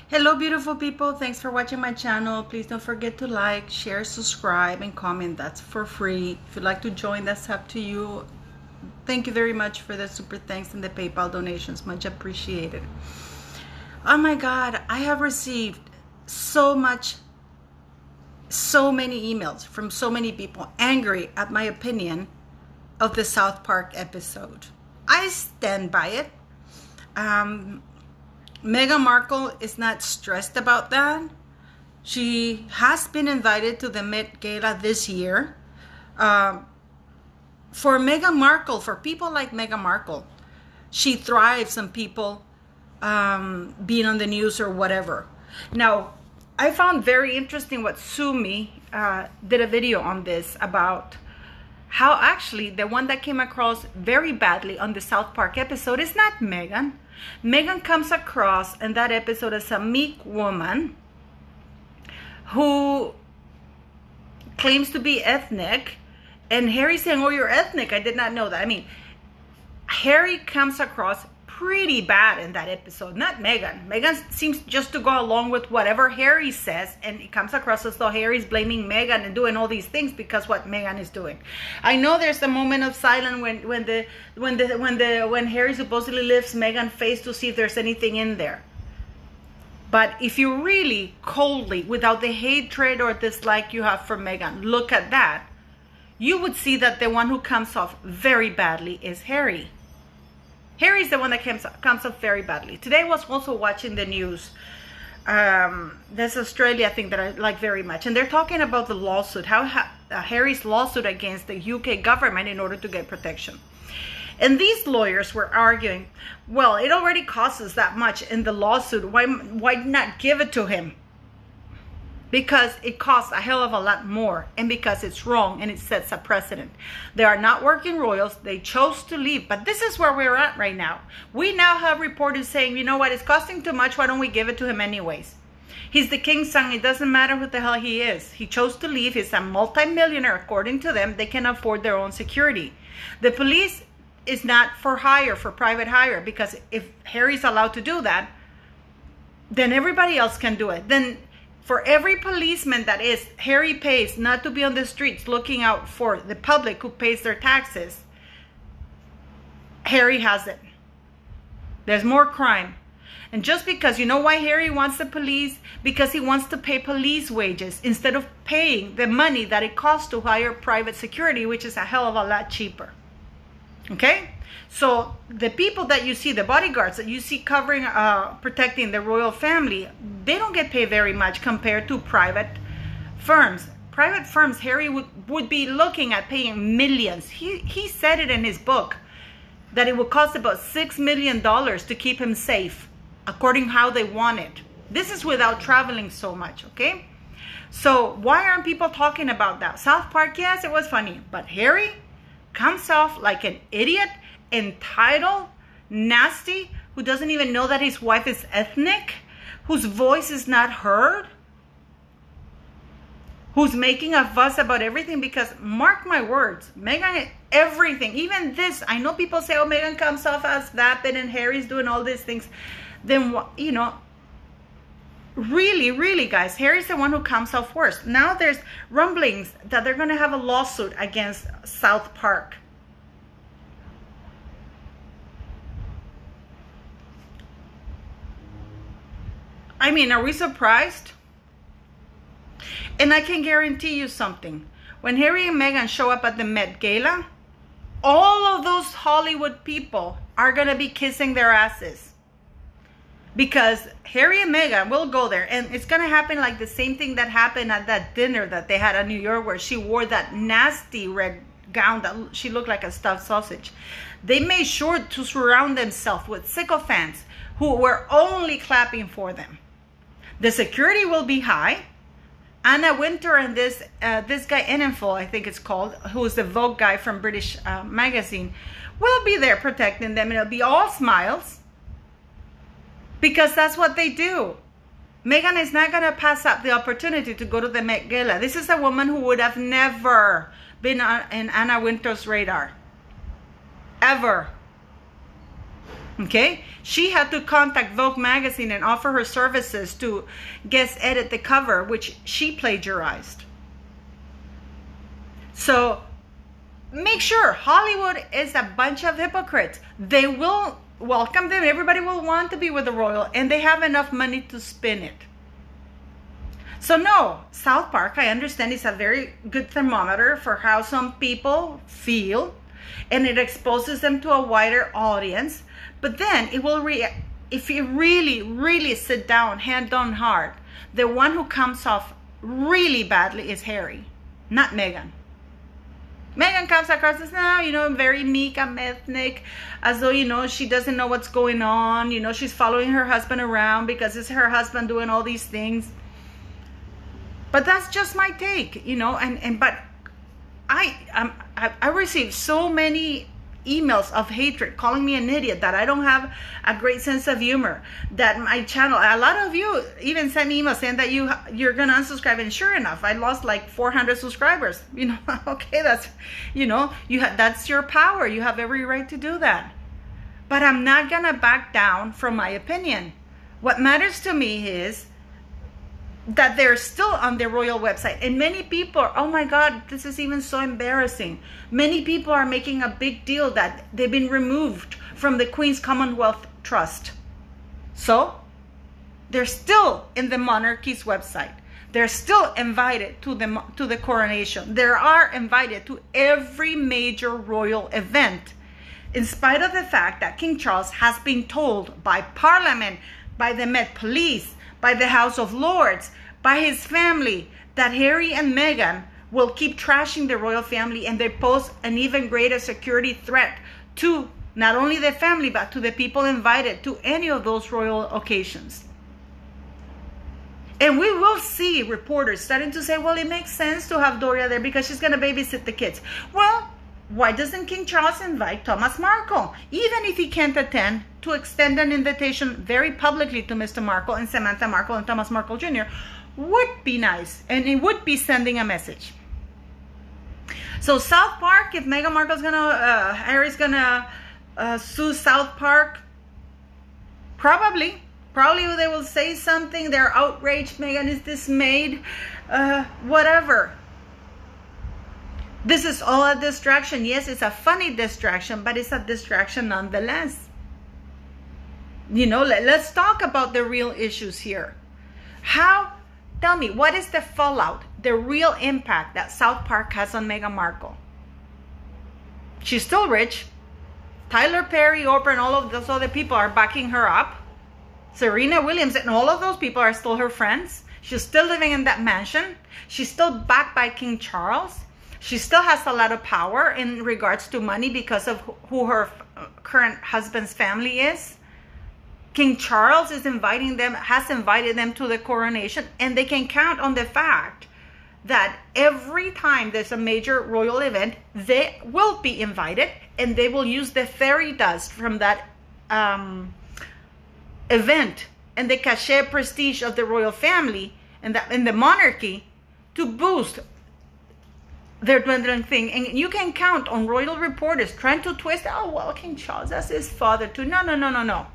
Hello beautiful people, thanks for watching my channel. Please don't forget to like, share, subscribe, and comment. That's for free. If you'd like to join, that's up to you. Thank you very much for the super thanks and the PayPal donations, much appreciated. Oh my God, I have received so many emails from so many people angry at my opinion of the South Park episode. I stand by it. Meghan Markle is not stressed about that. She has been invited to the Met Gala this year. For Meghan Markle, for people like Meghan Markle, she thrives on people being on the news or whatever. Now, I found very interesting what Sumi did a video on this about how actually the one that came across very badly on the South Park episode is not Meghan. Meghan comes across in that episode as a meek woman who claims to be ethnic, and Harry saying, "Oh, you're ethnic. I did not know that." I mean, Harry comes across pretty bad in that episode, not Meghan. Meghan seems just to go along with whatever Harry says, and it comes across as though Harry's blaming Meghan and doing all these things because what Meghan is doing. I know there's a moment of silence when Harry supposedly lifts Meghan's face to see if there's anything in there. But if you really coldly, without the hatred or dislike you have for Meghan, look at that, you would see that the one who comes off very badly is Harry. Harry's the one that comes off very badly. Today I was also watching the news. There's Australia thing that I like very much. And they're talking about the lawsuit, how Harry's lawsuit against the UK government in order to get protection. And these lawyers were arguing, well, it already costs us that much in the lawsuit. Why not give it to him? Because it costs a hell of a lot more, and because it's wrong and it sets a precedent. They are not working royals. They chose to leave, but this is where we're at right now. We now have reporters saying, you know what, it's costing too much. Why don't we give it to him anyways? He's the king's son. It doesn't matter who the hell he is. He chose to leave. He's a multimillionaire. According to them, they can afford their own security. The police is not for hire, for private hire, because if Harry's allowed to do that, then everybody else can do it. Then for every policeman that is Harry pays not to be on the streets looking out for the public who pays their taxes, Harry has it. There's more crime. And just because, you know why Harry wants the police? Because he wants to pay police wages instead of paying the money that it costs to hire private security, which is a hell of a lot cheaper. Okay? So the people that you see, the bodyguards that you see covering, protecting the royal family, they don't get paid very much compared to private firms. Private firms, Harry would be looking at paying millions. He said it in his book that it would cost about $6 million to keep him safe, according how they want it. This is without traveling so much, okay? So why aren't people talking about that? South Park, yes, it was funny, but Harry comes off like an idiot, entitled, nasty, who doesn't even know that his wife is ethnic, whose voice is not heard, who's making a fuss about everything. Because mark my words, Meghan, everything, even this, I know people say, oh, Meghan comes off as vapid and Harry's doing all these things. Then, you know, really, guys, Harry's the one who comes off worst. Now there's rumblings that they're going to have a lawsuit against South Park. I mean, are we surprised? And I can guarantee you something. When Harry and Meghan show up at the Met Gala, all of those Hollywood people are going to be kissing their asses. Because Harry and Meghan will go there, and it's going to happen like the same thing that happened at that dinner that they had in New York, where she wore that nasty red gown that she looked like a stuffed sausage. They made sure to surround themselves with sycophants who were only clapping for them. The security will be high. Anna Wintour and this guy Enenful, I think it's called, who is the Vogue guy from British magazine, will be there protecting them, and it'll be all smiles. Because that's what they do. Meghan is not going to pass up the opportunity to go to the Met Gala. This is a woman who would have never been in Anna Wintour's radar. Ever. Okay, she had to contact Vogue magazine and offer her services to guest edit the cover, which she plagiarized. So make sure Hollywood is a bunch of hypocrites. They will welcome them. Everybody will want to be with the royal, and they have enough money to spin it. So no, South Park, I understand, is a very good thermometer for how some people feel, and it exposes them to a wider audience. But then it will if you really sit down, hand on heart, the one who comes off really badly is Harry, not Meghan. Meghan comes across as now, very meek and ethnic, as though, she doesn't know what's going on. She's following her husband around because it's her husband doing all these things. But that's just my take, but I received so many emails of hatred, calling me an idiot, that I don't have a great sense of humor, that my channel, a lot of you even sent me emails saying that you're gonna unsubscribe, and sure enough, I lost like 400 subscribers. Okay, that's that's your power. You have every right to do that. But I'm not gonna back down from my opinion. What matters to me is that they're still on the royal website, and many people are, oh my God, this is even so embarrassing. Many people are making a big deal that they've been removed from the Queen's Commonwealth Trust. So they're still in the monarchy's website. They're still invited to the coronation. They are invited to every major royal event, in spite of the fact that King Charles has been told by Parliament, by the Met Police, by the House of Lords, by his family, that Harry and Meghan will keep trashing the royal family, and they pose an even greater security threat to not only the family, but to the people invited to any of those royal occasions. And we will see reporters starting to say, well, it makes sense to have Doria there because she's going to babysit the kids. Well, why doesn't King Charles invite Thomas Markle, even if he can't attend, to extend an invitation very publicly to Mr. Markle and Samantha Markle and Thomas Markle Jr. would be nice, and it would be sending a message. So South Park, if Meghan Markle's Harry's gonna sue South Park, probably they will say something. They're outraged. Meghan is dismayed. Whatever. This is all a distraction. Yes, it's a funny distraction, but it's a distraction nonetheless. Let's talk about the real issues here. Tell me, what is the fallout, the real impact that South Park has on Meghan Markle? She's still rich. Tyler Perry, Oprah, and all of those other people are backing her up. Serena Williams and all of those people are still her friends. She's still living in that mansion. She's still backed by King Charles. She still has a lot of power in regards to money because of who her current husband's family is. King Charles has invited them to the coronation, and they can count on the fact that every time there's a major royal event, they will be invited, and they will use the fairy dust from that event and the cachet prestige of the royal family and the monarchy to boost their dwindling thing. And you can count on royal reporters trying to twist, oh, well, King Charles, that's his father too. No.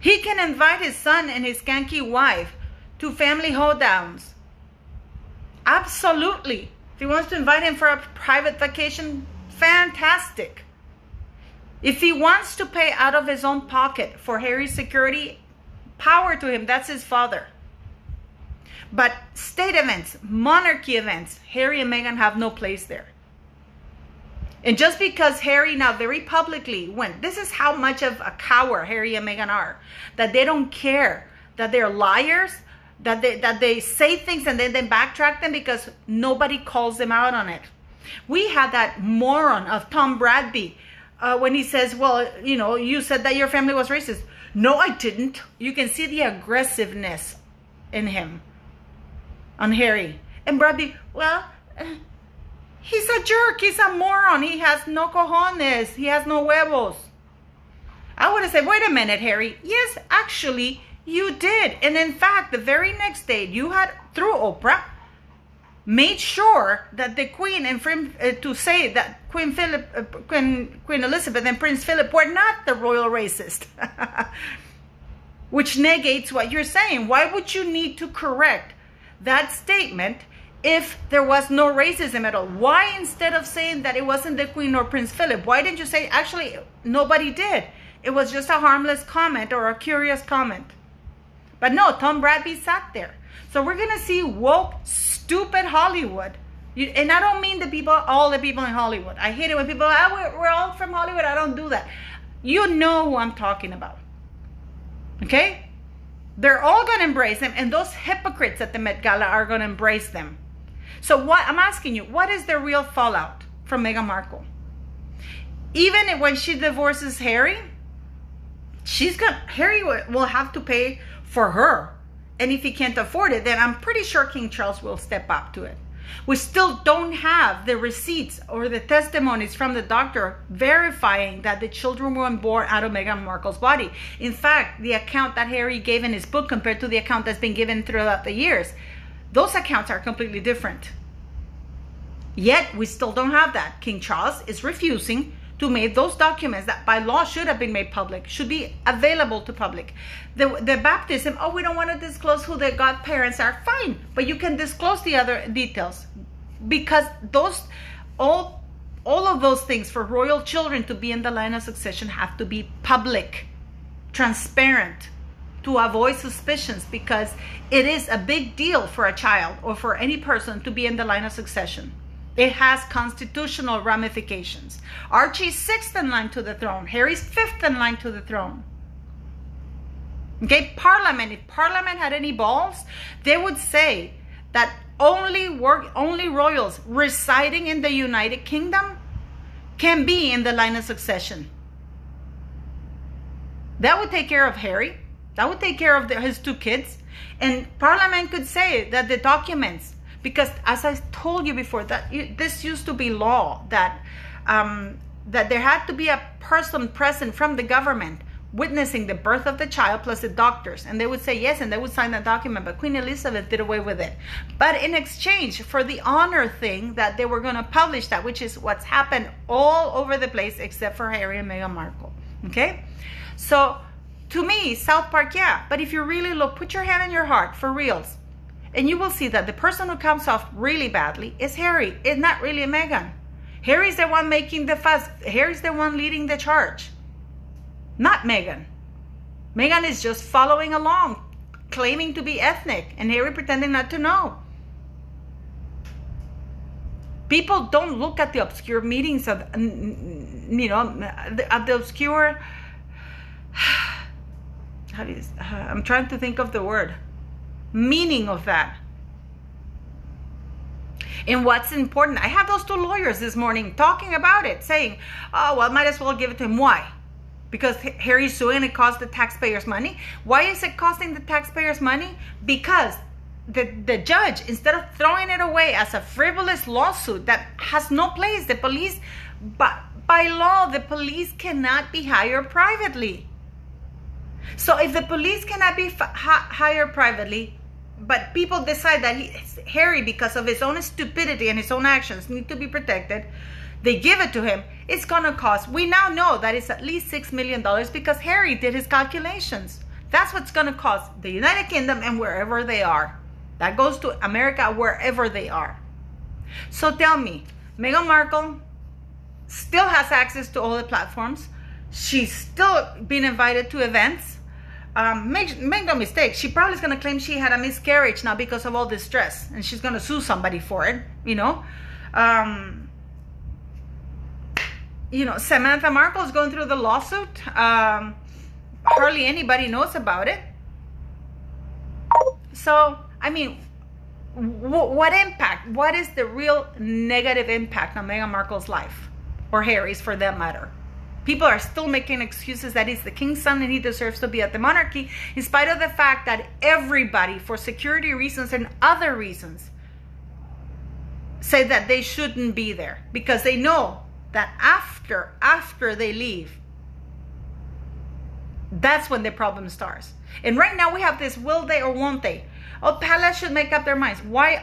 He can invite his son and his skanky wife to family hoedowns. Absolutely. If he wants to invite him for a private vacation, fantastic. If he wants to pay out of his own pocket for Harry's security, power to him. That's his father. But state events, monarchy events, Harry and Meghan have no place there. And just because Harry now very publicly went, this is how much of a coward Harry and Meghan are, that they don't care, that they're liars, that they say things and then they backtrack them because nobody calls them out on it. We had that moron of Tom Bradby when he says, well, you said that your family was racist. No, I didn't. You can see the aggressiveness in him, on Harry. And Bradby, well, he's a jerk. He's a moron. He has no cojones. He has no huevos. I would have said, wait a minute, Harry. Yes, actually, you did. And in fact, the very next day, you had, through Oprah, made sure that the Queen and to say that Queen Elizabeth and Prince Philip were not the royal racist, which negates what you're saying. Why would you need to correct that statement if there was no racism at all? Why, instead of saying that it wasn't the Queen or Prince Philip, why didn't you say, actually, nobody did? It was just a harmless comment or a curious comment. But no, Tom Bradby sat there. So we're going to see woke, stupid Hollywood. And I don't mean the people, all the people in Hollywood. I hate it when people, we're all from Hollywood. I don't do that. You know who I'm talking about. Okay? They're all going to embrace them. And those hypocrites at the Met Gala are going to embrace them. So what I'm asking you, what is the real fallout from Meghan Markle? Even when she divorces Harry, Harry will have to pay for her. And if he can't afford it, then I'm pretty sure King Charles will step up to it. We still don't have the receipts or the testimonies from the doctor verifying that the children were born out of Meghan Markle's body. In fact, the account that Harry gave in his book compared to the account that's been given throughout the years, those accounts are completely different. Yet, we still don't have that. King Charles is refusing to make those documents that by law should have been made public, should be available to public. The baptism, oh, we don't want to disclose who the godparents are. Fine, but you can disclose the other details, because all of those things for royal children to be in the line of succession have to be public, transparent, to avoid suspicions, because it is a big deal for a child or for any person to be in the line of succession. It has constitutional ramifications. Archie's 6th in line to the throne. Harry's 5th in line to the throne. Okay, Parliament. If Parliament had any balls, they would say that only royals residing in the United Kingdom can be in the line of succession. That would take care of Harry. That would take care of his 2 kids. And Parliament could say that the documents, because as I told you before, that this used to be law, that there had to be a person present from the government witnessing the birth of the child plus the doctors, and they would say yes, and they would sign that document. But Queen Elizabeth did away with it. But in exchange for the honor thing that they were going to publish that, which is what's happened all over the place except for Harry and Meghan Markle. Okay, so to me, South Park, yeah. But if you really look, put your hand in your heart for reals, and you will see that the person who comes off really badly is Harry. It's not really Meghan. Harry's the one making the fuss. Harry's the one leading the charge, not Meghan. Meghan is just following along, claiming to be ethnic, and Harry pretending not to know. People don't look at the obscure meanings of, the obscure, I'm trying to think of the word, meaning of that. And what's important, I have those 2 lawyers this morning talking about it, saying, oh, well, might as well give it to him. Why? Because Harry's suing and it costs the taxpayers money. Why is it costing the taxpayers money? Because the judge, instead of throwing it away as a frivolous lawsuit that has no place, the police, but by law, the police cannot be hired privately. So if the police cannot be hired privately, but people decide that Harry, because of his own stupidity and his own actions, need to be protected, they give it to him, it's going to cost, we now know that it's at least $6 million because Harry did his calculations. That's what's going to cost the United Kingdom and wherever they are. That goes to America, wherever they are. So tell me, Meghan Markle still has access to all the platforms. She's still been invited to events. Make no mistake, she probably is going to claim she had a miscarriage now because of all this stress, and she's going to sue somebody for it, Samantha Markle is going through the lawsuit. Hardly anybody knows about it. So, I mean, what impact? What is the real negative impact on Meghan Markle's life, or Harry's for that matter? People are still making excuses that he's the king's son and he deserves to be at the monarchy, in spite of the fact that everybody, for security reasons and other reasons, say that they shouldn't be there, because they know that after they leave, That's when the problem starts. And right now we have this will they or won't they. Oh, palace should make up their minds. Why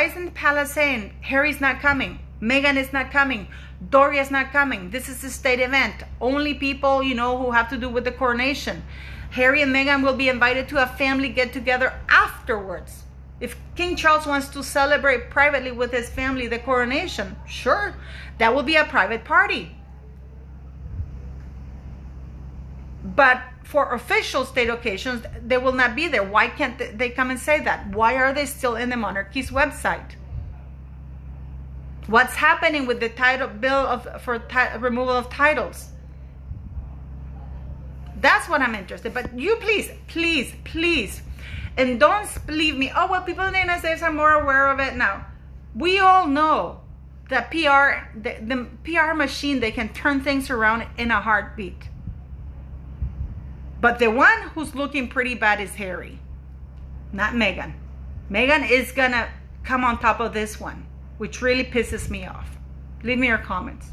isn't the palace saying Harry's not coming, Meghan is not coming, Doria's not coming? This is a state event. Only people, you know, who have to do with the coronation. Harry and Meghan will be invited to a family get-together afterwards. If King Charles wants to celebrate privately with his family the coronation, sure, that will be a private party. But for official state occasions, they will not be there. Why can't they come and say that? Why are they still in the monarchy's website? What's happening with the title bill for removal of titles? That's what I'm interested in. But you please, and don't leave me, oh, well, people in the United States are more aware of it now. We all know that the PR machine, they can turn things around in a heartbeat. But the one who's looking pretty bad is Harry, not Meghan. Meghan is gonna come on top of this one, which really pisses me off. Leave me your comments.